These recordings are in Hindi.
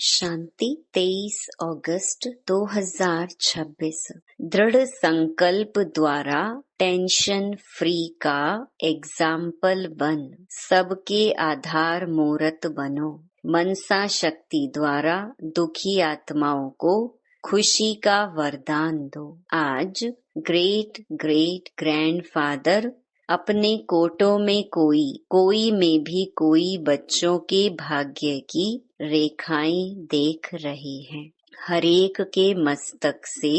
शांति। 23 अगस्त 2026 दृढ़ संकल्प द्वारा टेंशन फ्री का एग्जाम्पल बन सबके आधार मूरत बनो। मनसा शक्ति द्वारा दुखी आत्माओं को खुशी का वरदान दो। आज ग्रेट ग्रेट ग्रैंडफादर अपने कोटों में कोई में भी कोई बच्चों के भाग्य की रेखाएं देख रहे हैं। हरेक के मस्तक से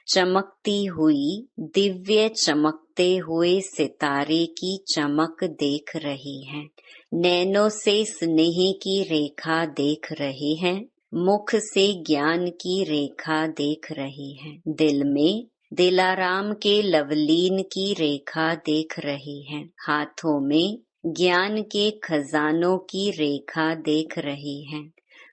चमकती हुई दिव्य चमकते हुए सितारे की चमक देख रहे हैं। नैनों से स्नेह की रेखा देख रहे हैं। मुख से ज्ञान की रेखा देख रहे हैं। दिल में दिलाराम के लवलीन की रेखा देख रहे हैं। हाथों में ज्ञान के खजानों की रेखा देख रहे हैं।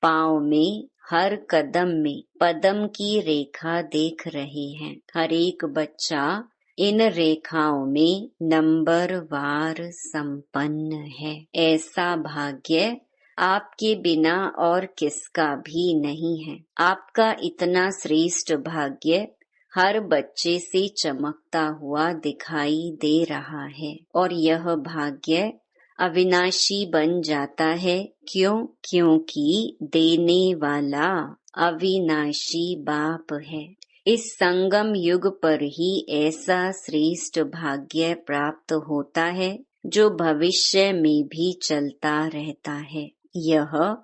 पाँव में हर कदम में पदम की रेखा देख रहे हैं। हर एक बच्चा इन रेखाओं में नंबरवार संपन्न है। ऐसा भाग्य आपके बिना और किसका भी नहीं है। आपका इतना श्रेष्ठ भाग्य हर बच्चे से चमकता हुआ दिखाई दे रहा है और यह भाग्य अविनाशी बन जाता है। क्यों? क्योंकि देने वाला अविनाशी बाप है। इस संगम युग पर ही ऐसा श्रेष्ठ भाग्य प्राप्त होता है जो भविष्य में भी चलता रहता है। यह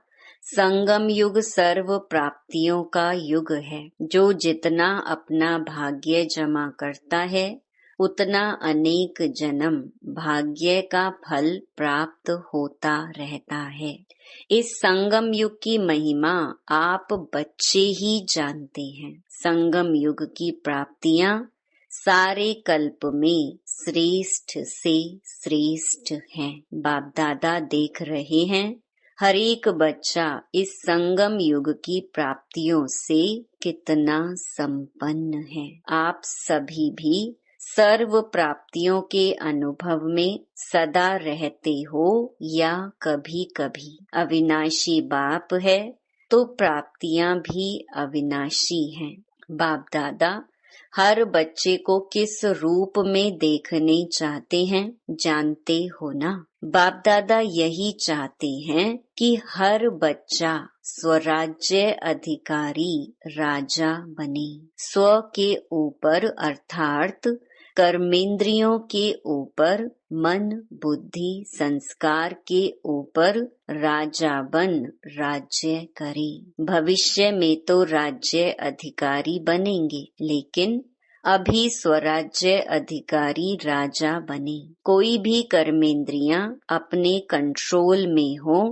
संगम युग सर्व प्राप्तियों का युग है। जो जितना अपना भाग्य जमा करता है उतना अनेक जन्म भाग्य का फल प्राप्त होता रहता है। इस संगम युग की महिमा आप बच्चे ही जानते हैं। संगम युग की प्राप्तियां सारे कल्प में श्रेष्ठ से श्रेष्ठ हैं। बाप दादा देख रहे हैं हर एक बच्चा इस संगम युग की प्राप्तियों से कितना संपन्न है। आप सभी भी सर्व प्राप्तियों के अनुभव में सदा रहते हो या कभी कभी। अविनाशी बाप है तो प्राप्तियां भी अविनाशी हैं। बाप दादा हर बच्चे को किस रूप में देखने चाहते हैं जानते हो ना। बाप दादा यही चाहते हैं कि हर बच्चा स्वराज्य अधिकारी राजा बने। स्व के ऊपर अर्थात कर्मेंद्रियों के ऊपर मन बुद्धि संस्कार के ऊपर राजा बन राज्य करे। भविष्य में तो राज्य अधिकारी बनेंगे लेकिन अभी स्वराज्य अधिकारी राजा बने। कोई भी कर्मेंद्रियां अपने कंट्रोल में हो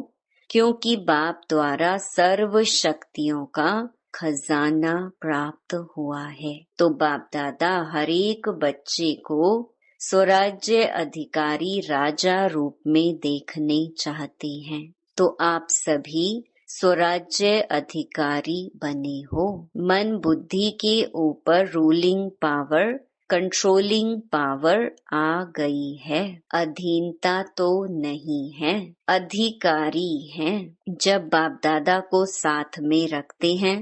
क्योंकि बाप द्वारा सर्व शक्तियों का खजाना प्राप्त हुआ है। तो बाप दादा हर एक बच्चे को स्वराज्य अधिकारी राजा रूप में देखने चाहते हैं। तो आप सभी स्वराज्य अधिकारी बने हो। मन बुद्धि के ऊपर रूलिंग पावर कंट्रोलिंग पावर आ गई है। अधीनता तो नहीं है, अधिकारी हैं। जब बाप दादा को साथ में रखते हैं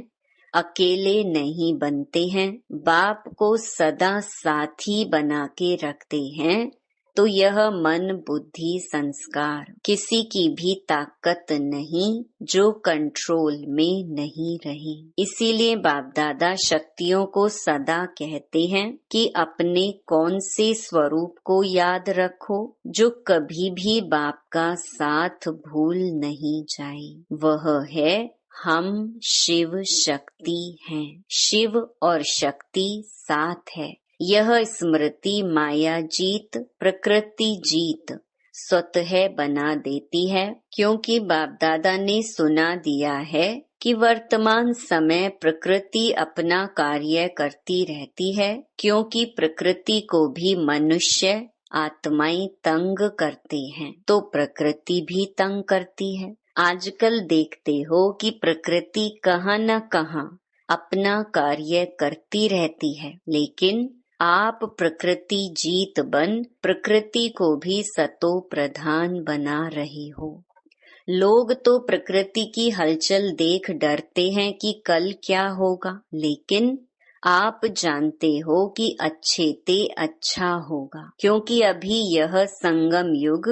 अकेले नहीं बनते हैं, बाप को सदा साथी बना के रखते हैं तो यह मन बुद्धि संस्कार किसी की भी ताकत नहीं जो कंट्रोल में नहीं रही। इसीलिए बाप दादा शक्तियों को सदा कहते हैं कि अपने कौन से स्वरूप को याद रखो जो कभी भी बाप का साथ भूल नहीं जाए। वह है हम शिव शक्ति हैं। शिव और शक्ति साथ है। यह स्मृति माया जीत प्रकृति जीत स्वतः बना देती है क्योंकि बाप दादा ने सुना दिया है कि वर्तमान समय प्रकृति अपना कार्य करती रहती है क्योंकि प्रकृति को भी मनुष्य आत्माएं तंग करते हैं तो प्रकृति भी तंग करती है। आजकल देखते हो कि प्रकृति कहाँ न कहाँ अपना कार्य करती रहती है लेकिन आप प्रकृति जीत बन प्रकृति को भी सतो प्रधान बना रहे हो। लोग तो प्रकृति की हलचल देख डरते हैं कि कल क्या होगा, लेकिन आप जानते हो कि अच्छे ते अच्छा होगा, क्योंकि अभी यह संगम युग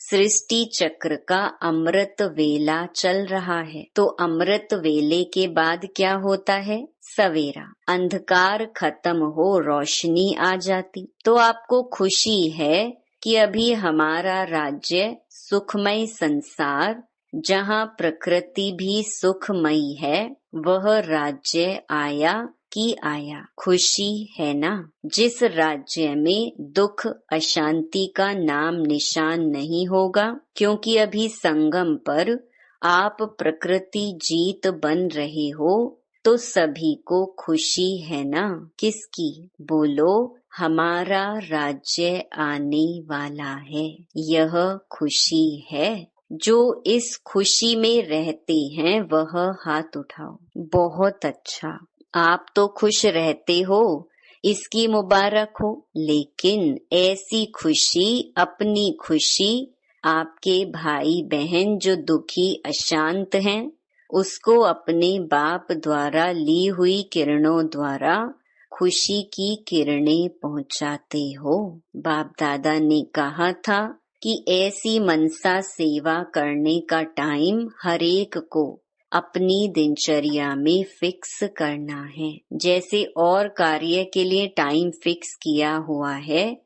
सृष्टि चक्र का अमृत वेला चल रहा है। तो अमृत वेले के बाद क्या होता है? सवेरा। अंधकार खत्म हो रोशनी आ जाती। तो आपको खुशी है कि अभी हमारा राज्य सुखमय संसार, जहाँ प्रकृति भी सुखमयी है, वह राज्य आया कि आया। खुशी है ना? जिस राज्य में दुख अशांति का नाम निशान नहीं होगा, क्योंकि अभी संगम पर आप प्रकृति जीत बन रहे हो, तो सभी को खुशी है ना? किसकी? बोलो, हमारा राज्य आने वाला है। यह खुशी है। जो इस खुशी में रहते हैं वह हाथ उठाओ। बहुत अच्छा, आप तो खुश रहते हो, इसकी मुबारक हो। लेकिन ऐसी खुशी, अपनी खुशी, आपके भाई बहन जो दुखी अशांत हैं, उसको अपने बाप द्वारा ली हुई किरणों द्वारा खुशी की किरणें पहुंचाते हो। बाप दादा ने कहा था कि ऐसी मनसा सेवा करने का टाइम हरेक को अपनी दिनचर्या में फिक्स करना है। जैसे और कार्य के लिए टाइम फिक्स किया हुआ है,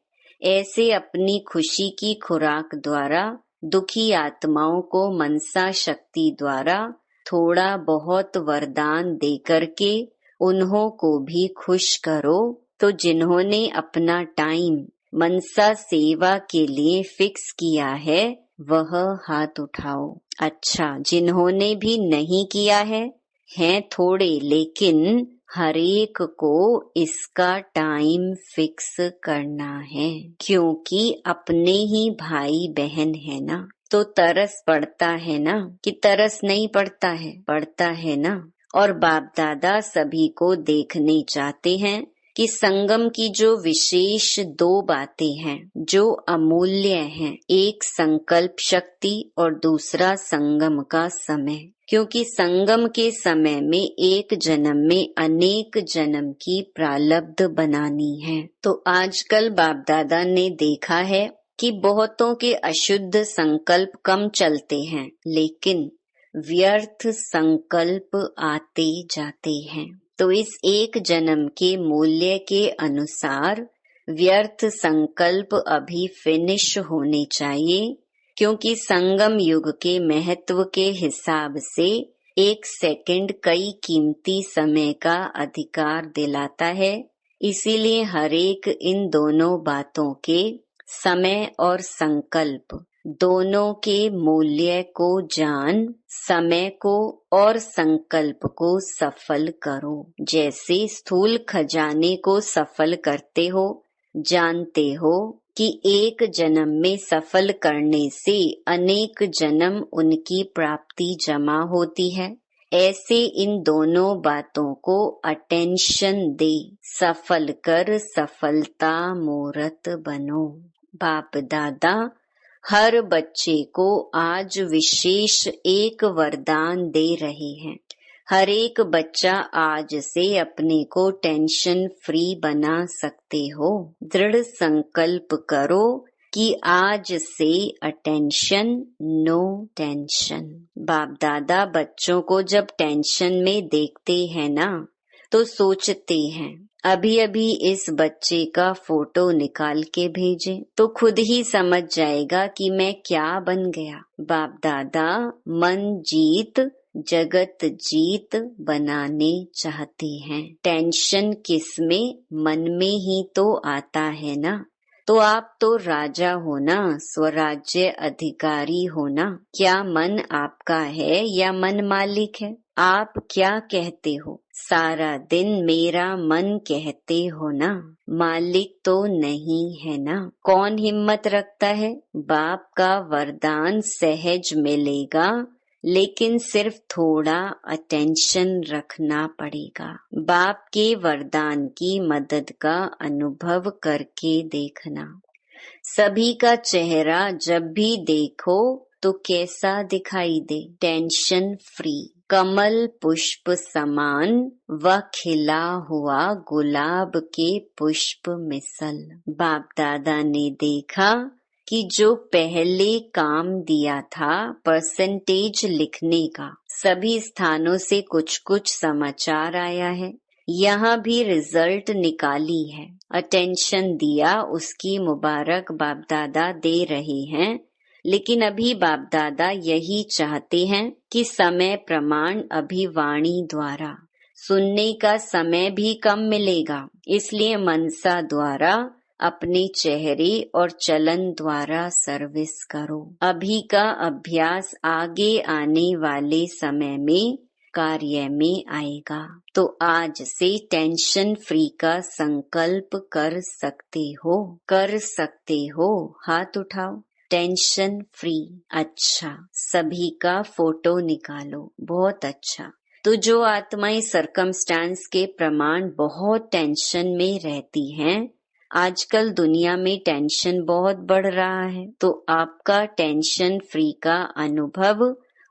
ऐसे अपनी खुशी की खुराक द्वारा दुखी आत्माओं को मनसा शक्ति द्वारा थोड़ा बहुत वरदान दे करके उन्हों को भी खुश करो। तो जिन्होंने अपना टाइम मनसा सेवा के लिए फिक्स किया है, वह हाथ उठाओ। अच्छा, जिन्होंने भी नहीं किया है, हैं थोड़े, लेकिन हरेक को इसका टाइम फिक्स करना है, क्योंकि अपने ही भाई बहन है ना। तो तरस पड़ता है ना, कि तरस नहीं पड़ता है? पड़ता है ना। और बाप दादा सभी को देखने चाहते हैं कि संगम की जो विशेष दो बातें हैं, जो अमूल्य हैं, एक संकल्प शक्ति और दूसरा संगम का समय। क्योंकि संगम के समय में एक जन्म में अनेक जन्म की प्रारब्ध बनानी है। तो आजकल बाप दादा ने देखा है कि बहुतों के अशुद्ध संकल्प कम चलते हैं, लेकिन व्यर्थ संकल्प आते जाते हैं। तो इस एक जन्म के मूल्य के अनुसार व्यर्थ संकल्प अभी फिनिश होने चाहिए, क्योंकि संगम युग के महत्व के हिसाब से एक सेकंड कई कीमती समय का अधिकार दिलाता है। इसीलिए हरेक इन दोनों बातों के, समय और संकल्प, दोनों के मूल्य को जान, समय को और संकल्प को सफल करो। जैसे स्थूल खजाने को सफल करते हो, जानते हो कि एक जन्म में सफल करने से अनेक जन्म उनकी प्राप्ति जमा होती है। ऐसे इन दोनों बातों को अटेंशन दे, सफल कर सफलता मूर्त बनो। बाप दादा हर बच्चे को आज विशेष एक वरदान दे रहे हैं। हर एक बच्चा आज से अपने को टेंशन फ्री बना सकते हो। दृढ़ संकल्प करो कि आज से अटेंशन, नो टेंशन। बाप दादा बच्चों को जब टेंशन में देखते हैं ना, तो सोचते हैं अभी अभी इस बच्चे का फोटो निकाल के भेजे तो खुद ही समझ जाएगा कि मैं क्या बन गया। बाप दादा मन जीत जगत जीत बनाने चाहते हैं। टेंशन किसमें? मन में ही तो आता है ना। तो आप तो राजा हो ना, स्वराज्य अधिकारी हो ना। क्या मन आपका है या मन मालिक है? आप क्या कहते हो? सारा दिन मेरा मन कहते हो ना। मालिक तो नहीं है ना। कौन हिम्मत रखता है? बाप का वरदान सहज मिलेगा, लेकिन सिर्फ थोड़ा अटेंशन रखना पड़ेगा। बाप के वरदान की मदद का अनुभव करके देखना। सभी का चेहरा जब भी देखो तो कैसा दिखाई दे? टेंशन फ्री, कमल पुष्प समान व खिला हुआ गुलाब के पुष्प मिसल। बाप दादा ने देखा कि जो पहले काम दिया था परसेंटेज लिखने का, सभी स्थानों से कुछ कुछ समाचार आया है। यहाँ भी रिजल्ट निकाली है, अटेंशन दिया, उसकी मुबारक बाप दादा दे रहे हैं। लेकिन अभी बाप दादा यही चाहते हैं कि समय प्रमाण अभिवाणी द्वारा सुनने का समय भी कम मिलेगा, इसलिए मनसा द्वारा अपने चेहरे और चलन द्वारा सर्विस करो। अभी का अभ्यास आगे आने वाले समय में कार्य में आएगा। तो आज से टेंशन फ्री का संकल्प कर सकते हो, कर सकते हो। हाथ उठाओ। Tension free. अच्छा, सभी का फोटो निकालो। बहुत अच्छा। तो जो आत्माएं सर्कमस्टांस के प्रमाण बहुत टेंशन में रहती हैं, आजकल दुनिया में टेंशन बहुत बढ़ रहा है, तो आपका टेंशन फ्री का अनुभव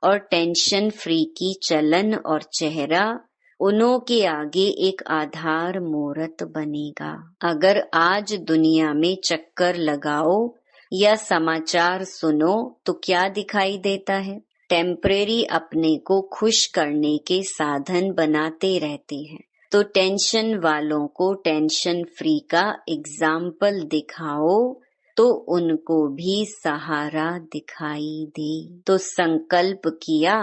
और टेंशन फ्री की चलन और चेहरा, उन्हों के आगे एक आधार मूर्त बनेगा। अगर आज दुनिया में चक्कर लगाओ या समाचार सुनो तो क्या दिखाई देता है? टेम्परेरी अपने को खुश करने के साधन बनाते रहते हैं। तो टेंशन वालों को टेंशन फ्री का एग्जाम्पल दिखाओ तो उनको भी सहारा दिखाई दे। तो संकल्प किया,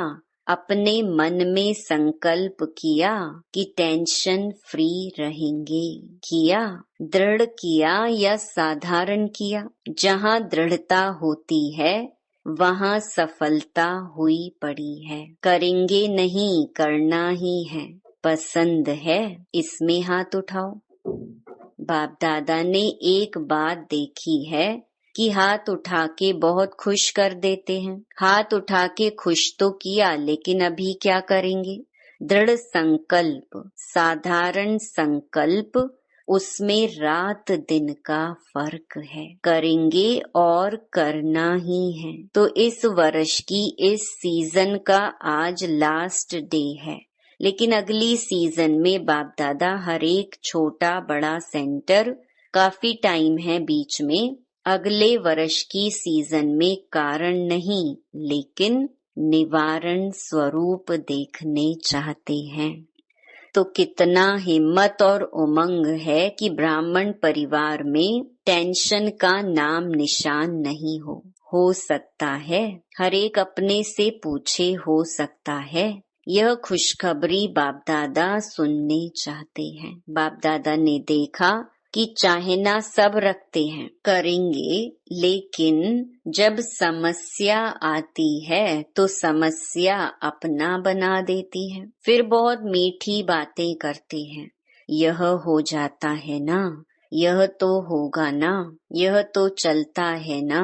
अपने मन में संकल्प किया कि टेंशन फ्री रहेंगे। किया, दृढ़ किया या साधारण किया? जहाँ दृढ़ता होती है वहाँ सफलता हुई पड़ी है। करेंगे नहीं, करना ही है। पसंद है? इसमें हाथ उठाओ। बाप दादा ने एक बात देखी है कि हाथ उठा के बहुत खुश कर देते हैं। हाथ उठा के खुश तो किया, लेकिन अभी क्या करेंगे? दृढ़ संकल्प, साधारण संकल्प, उसमें रात दिन का फर्क है। करेंगे और करना ही है। तो इस वर्ष की इस सीजन का आज लास्ट डे है, लेकिन अगली सीजन में बाप दादा हर एक छोटा बड़ा सेंटर, काफी टाइम है बीच में, अगले वर्ष की सीजन में कारण नहीं लेकिन निवारण स्वरूप देखने चाहते हैं। तो कितना हिम्मत और उमंग है कि ब्राह्मण परिवार में टेंशन का नाम निशान नहीं हो सकता है। हर एक अपने से पूछे, हो सकता है। यह खुशखबरी बाप दादा सुनने चाहते हैं। बाप दादा ने देखा कि चाहना सब रखते हैं, करेंगे, लेकिन जब समस्या आती है तो समस्या अपना बना देती है। फिर बहुत मीठी बातें करते हैं, यह हो जाता है ना, यह तो होगा ना, यह तो चलता है ना।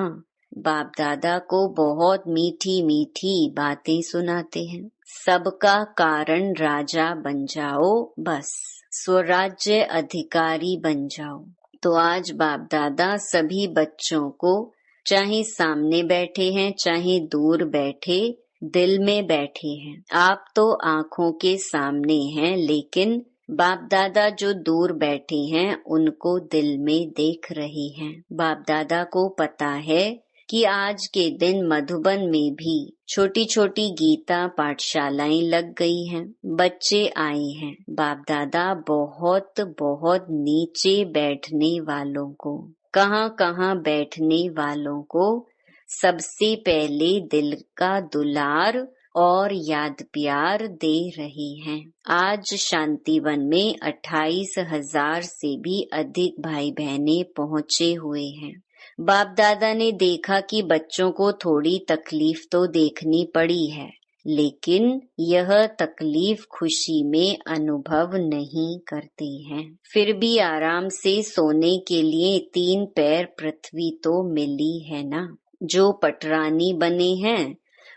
बाप दादा को बहुत मीठी मीठी बातें सुनाते हैं। सबका कारण राजा बन जाओ, बस स्वराज्य अधिकारी बन जाओ। तो आज बाप दादा सभी बच्चों को, चाहे सामने बैठे हैं चाहे दूर बैठे, दिल में बैठे हैं। आप तो आंखों के सामने हैं, लेकिन बाप दादा जो दूर बैठे हैं उनको दिल में देख रहे हैं। बाप दादा को पता है कि आज के दिन मधुबन में भी छोटी छोटी गीता पाठशालाएं लग गई हैं, बच्चे आए हैं। बाप दादा बहुत बहुत नीचे बैठने वालों को, कहाँ बैठने वालों को सबसे पहले दिल का दुलार और याद प्यार दे रहे हैं। आज शांतिवन में 28,000 से भी अधिक भाई बहनें पहुँचे हुए हैं। बाप दादा ने देखा कि बच्चों को थोड़ी तकलीफ तो देखनी पड़ी है, लेकिन यह तकलीफ खुशी में अनुभव नहीं करते हैं। फिर भी आराम से सोने के लिए 3 पैर पृथ्वी तो मिली है ना। जो पटरानी बने हैं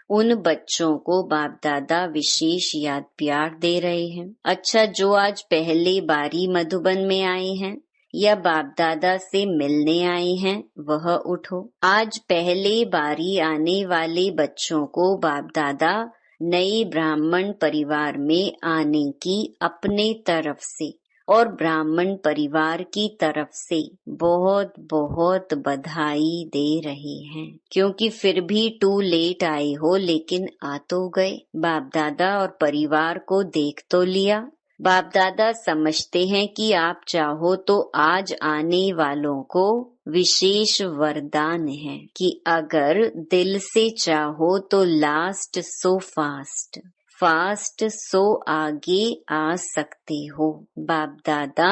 उन बच्चों को बाप दादा विशेष याद प्यार दे रहे हैं। अच्छा, जो आज पहले बारी मधुबन में आए हैं या बाप दादा से मिलने आए हैं वह उठो। आज पहले बारी आने वाले बच्चों को बाप दादा नए ब्राह्मण परिवार में आने की अपने तरफ से और ब्राह्मण परिवार की तरफ से बहुत बहुत बधाई दे रहे हैं, क्योंकि फिर भी टू लेट आए हो, लेकिन आ तो गए। बाप दादा और परिवार को देख तो लिया। बाप दादा समझते हैं कि आप चाहो तो आज आने वालों को विशेष वरदान है कि अगर दिल से चाहो तो last so fast, fast so आगे आ सकते हो। बाप दादा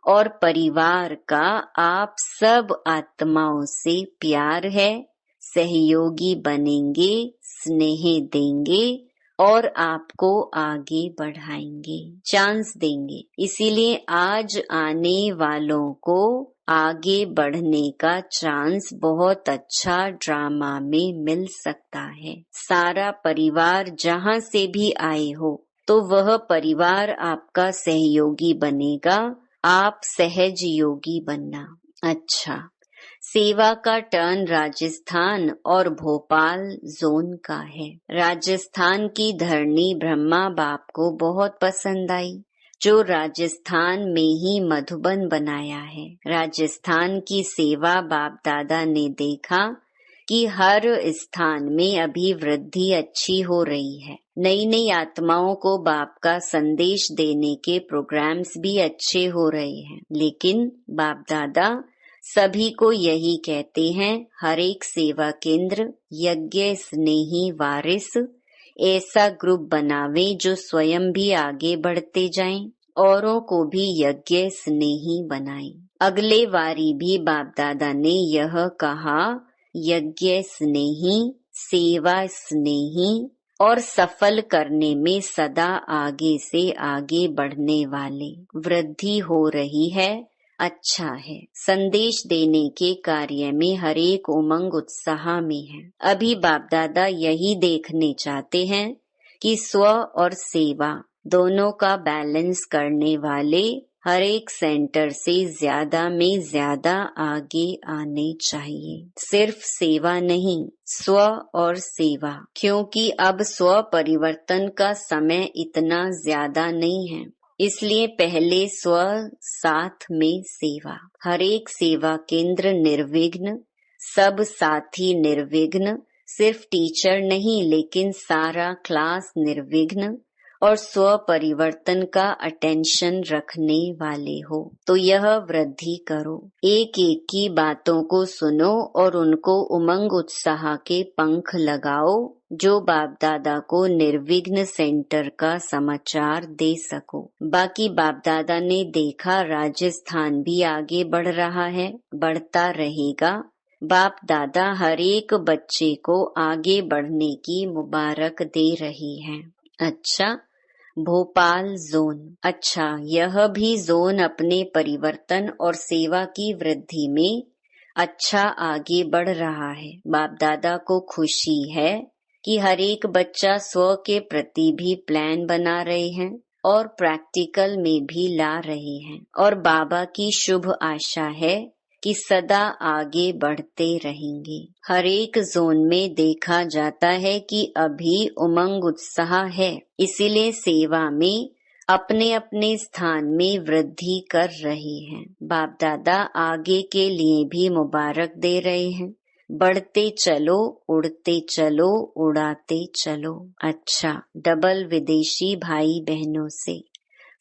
और परिवार का आप सब आत्माओं से प्यार है, सहयोगी बनेंगे, स्नेह देंगे और आपको आगे बढ़ाएंगे, चांस देंगे। इसीलिए आज आने वालों को आगे बढ़ने का चांस बहुत अच्छा ड्रामा में मिल सकता है। सारा परिवार जहाँ से भी आए हो तो वह परिवार आपका सहयोगी बनेगा, आप सहज योगी बनना। अच्छा, सेवा का टर्न राजस्थान और भोपाल जोन का है। राजस्थान की धरनी ब्रह्मा बाप को बहुत पसंद आई, जो राजस्थान में ही मधुबन बनाया है। राजस्थान की सेवा बाप दादा ने देखा कि हर स्थान में अभी वृद्धि अच्छी हो रही है। नई नई आत्माओं को बाप का संदेश देने के प्रोग्राम्स भी अच्छे हो रहे हैं, लेकिन बाप दादा सभी को यही कहते हैं, हर एक सेवा केंद्र यज्ञ स्नेही वारिस ऐसा ग्रुप बनावे जो स्वयं भी आगे बढ़ते जाएं, औरों को भी यज्ञ स्नेही बनाएं। अगले वारी भी बाप दादा ने यह कहा, यज्ञ स्नेही, सेवा स्नेही और सफल करने में सदा आगे से आगे बढ़ने वाले। वृद्धि हो रही है, अच्छा है। संदेश देने के कार्य में हर एक उमंग उत्साह में है। अभी बाप दादा यही देखने चाहते हैं कि स्व और सेवा दोनों का बैलेंस करने वाले हर एक सेंटर से ज्यादा में ज्यादा आगे आने चाहिए। सिर्फ सेवा नहीं, स्व और सेवा, क्योंकि अब स्व परिवर्तन का समय इतना ज्यादा नहीं है। इसलिए पहले स्व, साथ में सेवा। हर एक सेवा केंद्र निर्विघ्न, सब साथी निर्विघ्न, सिर्फ टीचर नहीं लेकिन सारा क्लास निर्विघ्न और स्व परिवर्तन का अटेंशन रखने वाले हो। तो यह वृद्धि करो, एक एक की बातों को सुनो और उनको उमंग उत्साह के पंख लगाओ, जो बाप दादा को निर्विघ्न सेंटर का समाचार दे सको। बाकी बाप दादा ने देखा राजस्थान भी आगे बढ़ रहा है, बढ़ता रहेगा। बाप दादा हर एक बच्चे को आगे बढ़ने की मुबारक दे रही हैं। अच्छा, भोपाल जोन। अच्छा, यह भी जोन अपने परिवर्तन और सेवा की वृद्धि में अच्छा आगे बढ़ रहा है। बाप दादा को खुशी है कि हर एक बच्चा स्व के प्रति भी प्लान बना रहे हैं और प्रैक्टिकल में भी ला रहे हैं, और बाबा की शुभ आशा है कि सदा आगे बढ़ते रहेंगे। हर एक जोन में देखा जाता है कि अभी उमंग उत्साह है, इसीलिए सेवा में अपने अपने स्थान में वृद्धि कर रहे हैं। बाप दादा आगे के लिए भी मुबारक दे रहे हैं, बढ़ते चलो, उड़ते चलो, उड़ाते चलो। अच्छा, डबल विदेशी भाई बहनों से,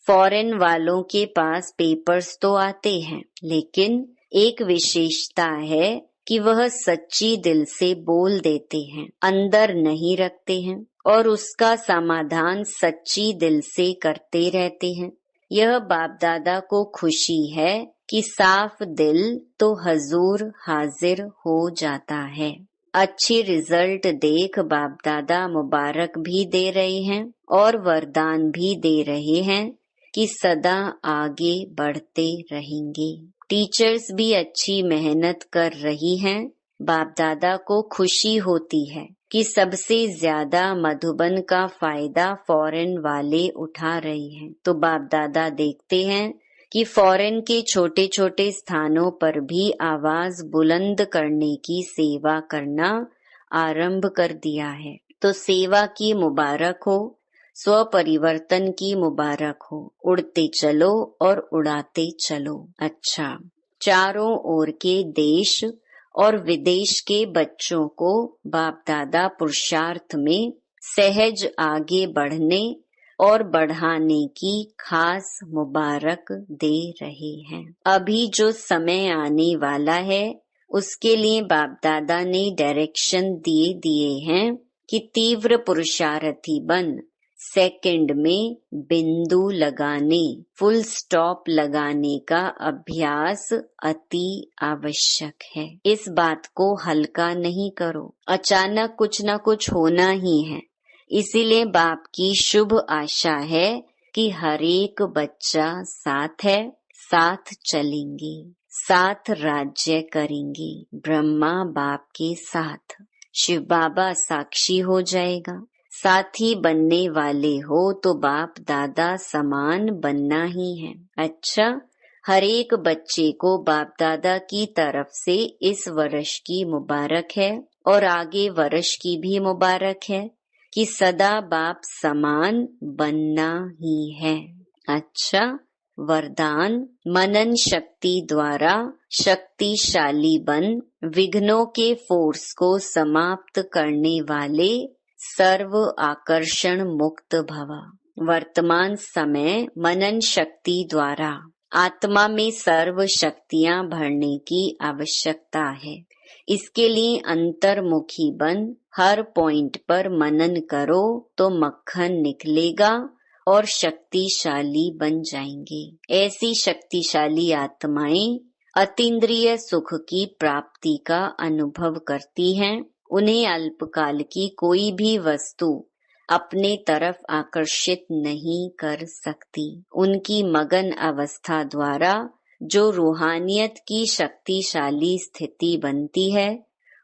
फॉरेन वालों के पास पेपर्स तो आते हैं, लेकिन एक विशेषता है कि वह सच्ची दिल से बोल देते हैं, अंदर नहीं रखते हैं और उसका समाधान सच्ची दिल से करते रहते हैं। यह बाप दादा को खुशी है कि साफ दिल तो हजूर हाजिर हो जाता है। अच्छी रिजल्ट देख बाप दादा मुबारक भी दे रहे हैं और वरदान भी दे रहे हैं कि सदा आगे बढ़ते रहेंगे। टीचर्स भी अच्छी मेहनत कर रही हैं। बाप दादा को खुशी होती है कि सबसे ज्यादा मधुबन का फायदा फॉरेन वाले उठा रहे हैं। तो बाप दादा देखते हैं कि फॉरेन के छोटे छोटे स्थानों पर भी आवाज बुलंद करने की सेवा करना आरंभ कर दिया है। तो सेवा की मुबारक हो, स्वपरिवर्तन की मुबारक हो। उड़ते चलो और उड़ाते चलो। अच्छा, चारों ओर के देश और विदेश के बच्चों को बाप दादा पुरुषार्थ में सहज आगे बढ़ने और बढ़ाने की खास मुबारक दे रहे हैं। अभी जो समय आने वाला है उसके लिए बाप दादा ने डायरेक्शन दिए हैं कि तीव्र पुरुषार्थी बन सेकंड में बिंदु लगाने, फुल स्टॉप लगाने का अभ्यास अति आवश्यक है। इस बात को हल्का नहीं करो, अचानक कुछ न कुछ होना ही है। इसीलिए बाप की शुभ आशा है कि हर एक बच्चा साथ है, साथ चलेंगे, साथ राज्य करेंगे, ब्रह्मा बाप के साथ। शिव बाबा साक्षी हो जाएगा। साथी बनने वाले हो तो बाप दादा समान बनना ही है। अच्छा, हर एक बच्चे को बाप दादा की तरफ से इस वर्ष की मुबारक है और आगे वर्ष की भी मुबारक है कि सदा बाप समान बनना ही है। अच्छा, वरदान, मनन शक्ति द्वारा शक्तिशाली बन विघ्नों के फोर्स को समाप्त करने वाले सर्व आकर्षण मुक्त भव। वर्तमान समय मनन शक्ति द्वारा आत्मा में सर्व शक्तियां भरने की आवश्यकता है। इसके लिए अंतर्मुखी बन हर पॉइंट पर मनन करो तो मक्खन निकलेगा और शक्तिशाली बन जाएंगे। ऐसी शक्तिशाली आत्माएं अतीन्द्रिय सुख की प्राप्ति का अनुभव करती हैं। उन्हें अल्पकाल की कोई भी वस्तु अपने तरफ आकर्षित नहीं कर सकती। उनकी मगन अवस्था द्वारा जो रूहानियत की शक्तिशाली स्थिति बनती है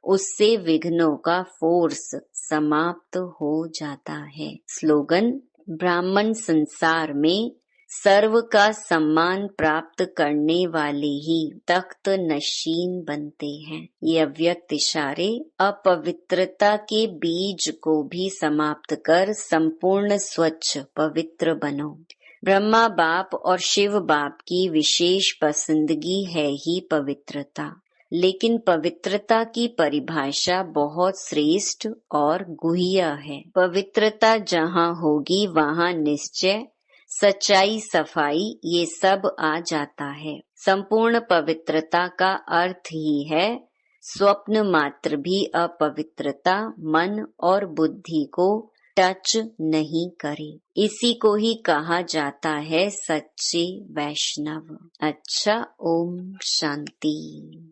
उससे विघ्नों का फोर्स समाप्त हो जाता है। स्लोगन, ब्राह्मण संसार में सर्व का सम्मान प्राप्त करने वाले ही तख्त नशीन बनते हैं। ये अव्यक्त इशारे अपवित्रता के बीज को भी समाप्त कर संपूर्ण स्वच्छ पवित्र बनो। ब्रह्मा बाप और शिव बाप की विशेष पसंदगी है ही पवित्रता, लेकिन पवित्रता की परिभाषा बहुत श्रेष्ठ और गुह्य है। पवित्रता जहाँ होगी वहाँ निश्चय, सच्चाई, सफाई ये सब आ जाता है। संपूर्ण पवित्रता का अर्थ ही है स्वप्न मात्र भी अपवित्रता मन और बुद्धि को टच नहीं करे। इसी को ही कहा जाता है सच्चे वैष्णव। अच्छा, ओम शांति।